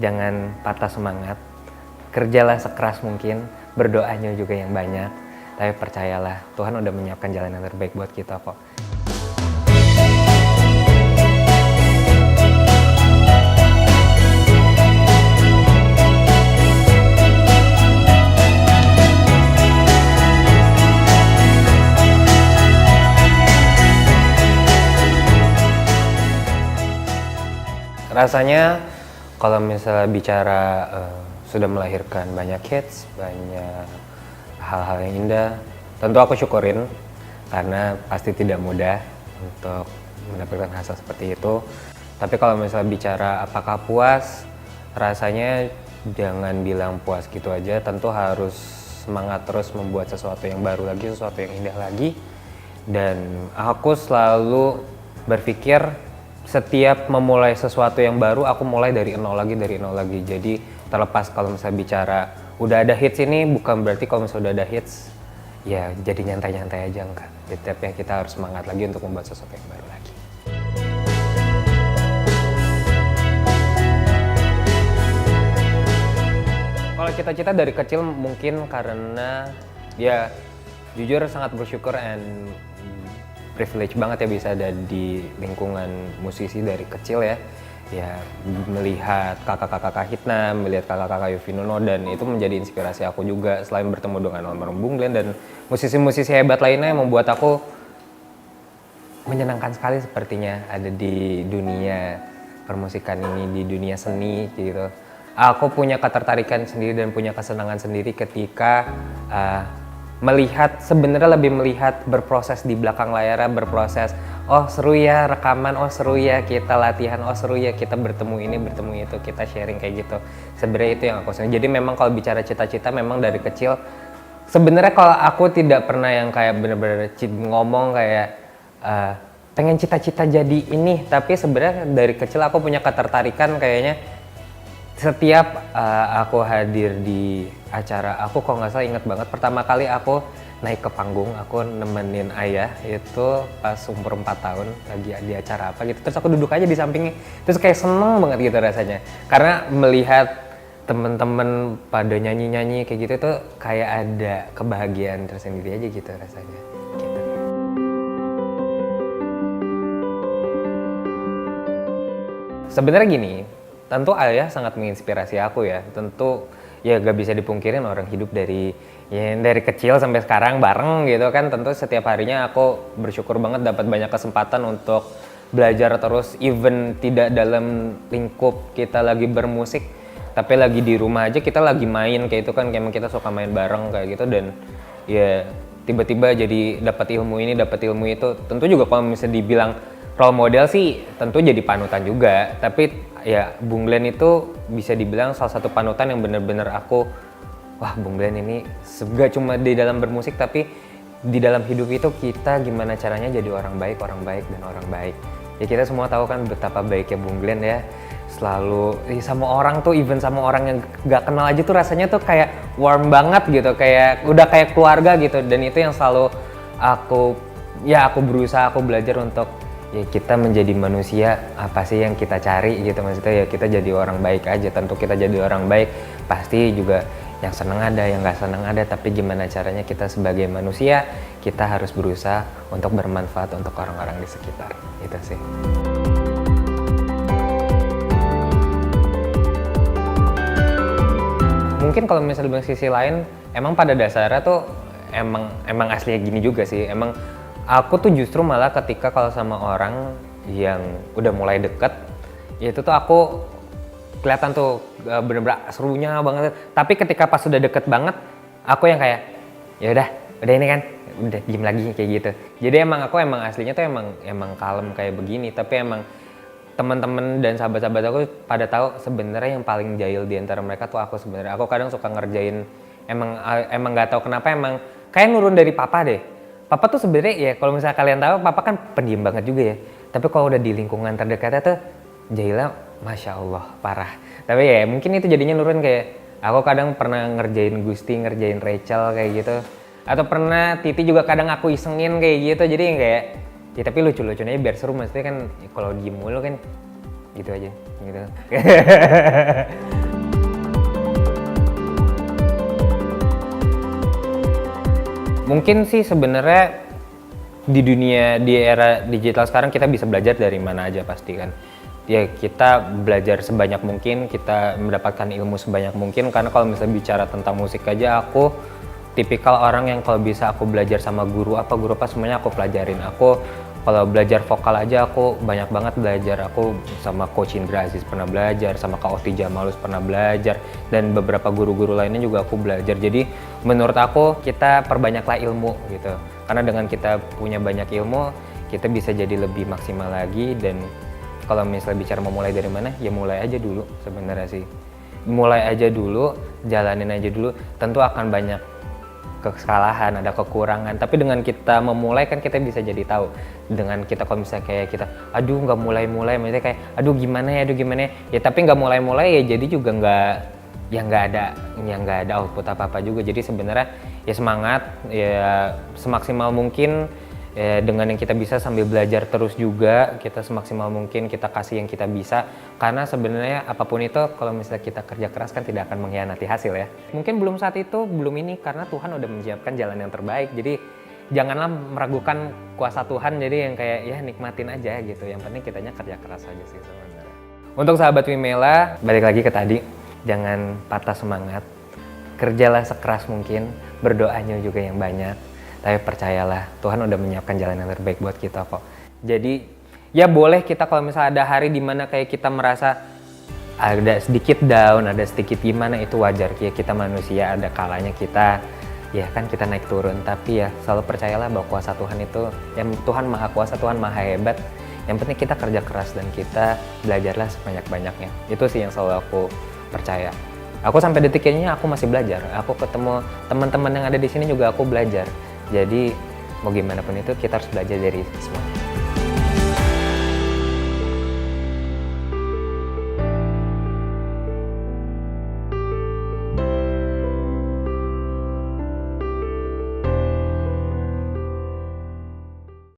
jangan patah semangat, kerjalah sekeras mungkin, berdoanya juga yang banyak, tapi percayalah Tuhan udah menyiapkan jalan yang terbaik buat kita kok. Rasanya kalau misalnya bicara sudah melahirkan banyak hits, banyak hal-hal yang indah, tentu aku syukurin karena pasti tidak mudah untuk mendapatkan hasil seperti itu. Tapi kalau misalnya bicara apakah puas, rasanya jangan bilang puas gitu aja, tentu harus semangat terus membuat sesuatu yang baru lagi, sesuatu yang indah lagi. Dan aku selalu berpikir setiap memulai sesuatu yang baru, aku mulai dari nol lagi. Jadi terlepas kalau misalnya bicara udah ada hits ini, bukan berarti kalau misalnya udah ada hits ya jadi nyantai-nyantai aja, enggak. Tapi kita harus semangat lagi untuk membuat sesuatu yang baru lagi. Kalau cita-cita dari kecil mungkin karena ya jujur sangat bersyukur and privilege banget ya bisa ada di lingkungan musisi dari kecil ya. Ya melihat kakak-kakak Hitna, melihat kakak-kakak Yovie Nuno, dan itu menjadi inspirasi aku juga selain bertemu dengan almarhum Bung Glenn dan musisi-musisi hebat lainnya yang membuat aku menyenangkan sekali sepertinya ada di dunia permusikan ini, di dunia seni gitu. Aku punya ketertarikan sendiri dan punya kesenangan sendiri ketika sebenarnya lebih melihat berproses di belakang layar, berproses, oh seru ya rekaman, oh seru ya kita latihan, oh seru ya kita bertemu ini, bertemu itu, kita sharing kayak gitu. Sebenarnya itu yang aku senang. Jadi memang kalau bicara cita-cita memang dari kecil, sebenarnya kalau aku tidak pernah yang kayak bener-bener ngomong kayak pengen cita-cita jadi ini, tapi sebenarnya dari kecil aku punya ketertarikan kayaknya setiap aku hadir di acara, aku kalau nggak salah inget banget pertama kali aku naik ke panggung, aku nemenin ayah itu pas umur 4 tahun lagi di acara apa gitu, terus aku duduk aja di sampingnya, terus kayak seneng banget gitu rasanya, karena melihat temen-temen pada nyanyi-nyanyi kayak gitu tuh kayak ada kebahagiaan tersendiri aja gitu rasanya. Gitu. Sebenarnya gini, tentu ayah sangat menginspirasi aku ya, tentu ya gak bisa dipungkirin orang hidup dari kecil sampai sekarang bareng gitu kan, tentu setiap harinya aku bersyukur banget dapat banyak kesempatan untuk belajar terus, even tidak dalam lingkup kita lagi bermusik, tapi lagi di rumah aja kita lagi main kayak itu kan, kayak kita suka main bareng kayak gitu, dan ya tiba-tiba jadi dapat ilmu ini, dapat ilmu itu. Tentu juga kalau misalnya dibilang role model sih tentu jadi panutan juga, tapi ya Bung Glenn itu bisa dibilang salah satu panutan yang bener-bener aku, wah Bung Glenn ini gak cuma di dalam bermusik tapi di dalam hidup itu kita gimana caranya jadi orang baik dan orang baik. Ya kita semua tahu kan betapa baiknya Bung Glenn ya, selalu sama orang tuh, even sama orang yang gak kenal aja tuh rasanya tuh kayak warm banget gitu, kayak udah kayak keluarga gitu, dan itu yang selalu aku berusaha, aku belajar untuk ya kita menjadi manusia apa sih yang kita cari gitu, maksudnya ya kita jadi orang baik aja. Tentu kita jadi orang baik pasti juga yang senang ada, yang nggak senang ada, tapi gimana caranya kita sebagai manusia kita harus berusaha untuk bermanfaat untuk orang-orang di sekitar, itu sih. Mungkin kalau misalnya di sisi lain emang pada dasarnya tuh emang aslinya gini juga sih, emang aku tuh justru malah ketika kalau sama orang yang udah mulai deket, ya itu tuh aku kelihatan tuh bener-bener serunya banget. Tapi ketika pas udah deket banget, aku yang kayak ya udah ini kan, udah diem lagi kayak gitu. Jadi emang aslinya tuh emang kalem kayak begini. Tapi emang teman-teman dan sahabat-sahabat aku pada tahu sebenarnya yang paling jahil di antara mereka tuh aku sebenarnya. Aku kadang suka ngerjain, emang nggak tahu kenapa emang kayak nurun dari papa deh. Papa tuh sebenarnya ya kalau misalnya kalian tahu, papa kan pendiam banget juga ya. Tapi kalau udah di lingkungan terdekatnya tuh jahilnya masya Allah parah. Tapi ya mungkin itu jadinya nurun, kayak aku kadang pernah ngerjain Gusti, ngerjain Rachel kayak gitu. Atau pernah Titi juga kadang aku isengin kayak gitu. Jadi yang kayak ya tapi lucu-lucunya aja biar seru, maksudnya kan kalau diem mulu kan gitu aja gitu. Mungkin sih sebenarnya di era digital sekarang kita bisa belajar dari mana aja pasti kan. Ya kita belajar sebanyak mungkin, kita mendapatkan ilmu sebanyak mungkin, karena kalau misalnya bicara tentang musik aja, aku tipikal orang yang kalau bisa aku belajar sama guru apa semuanya aku pelajarin. Aku kalau belajar vokal aja aku banyak banget belajar, aku sama Coach Indra Aziz pernah belajar, sama Kak Okti Jamalus pernah belajar, dan beberapa guru-guru lainnya juga aku belajar. Jadi menurut aku kita perbanyaklah ilmu gitu, karena dengan kita punya banyak ilmu kita bisa jadi lebih maksimal lagi. Dan kalau misalnya bicara mau mulai dari mana, ya mulai aja dulu sebenarnya sih. Mulai aja dulu, jalanin aja dulu. Tentu akan banyak kesalahan, ada kekurangan. Tapi dengan kita memulai kan kita bisa jadi tahu. Dengan kita kalau misalnya kayak kita, aduh nggak mulai-mulai, maksudnya kayak, aduh gimana ya. Ya tapi nggak mulai-mulai ya jadi juga nggak ada output apa-apa juga. Jadi sebenarnya ya semangat, ya semaksimal mungkin. Ya, dengan yang kita bisa sambil belajar terus juga, kita semaksimal mungkin kita kasih yang kita bisa, karena sebenarnya apapun itu kalau misalnya kita kerja keras kan tidak akan mengkhianati hasil ya. Mungkin belum saat itu, belum ini, karena Tuhan udah menyiapkan jalan yang terbaik. Jadi janganlah meragukan kuasa Tuhan, jadi yang kayak ya nikmatin aja gitu. Yang penting kitanya kerja keras aja sih sebenarnya. Untuk sahabat Wimela, balik lagi ke tadi, jangan patah semangat, kerjalah sekeras mungkin, berdoanya juga yang banyak. Tapi percayalah, Tuhan udah menyiapkan jalan yang terbaik buat kita kok. Jadi, ya boleh kita kalau misalnya ada hari dimana kayak kita merasa ada sedikit down, ada sedikit gimana, itu wajar. Ya kita manusia, ada kalanya kita, ya kan kita naik turun. Tapi ya selalu percayalah bahwa kuasa Tuhan itu, yang Tuhan maha kuasa, Tuhan maha hebat. Yang penting kita kerja keras dan kita belajarlah sebanyak-banyaknya. Itu sih yang selalu aku percaya. Aku sampai detik ini aku masih belajar. Aku ketemu teman-teman yang ada di sini juga aku belajar. Jadi mau gimana pun itu kita harus belajar dari semua.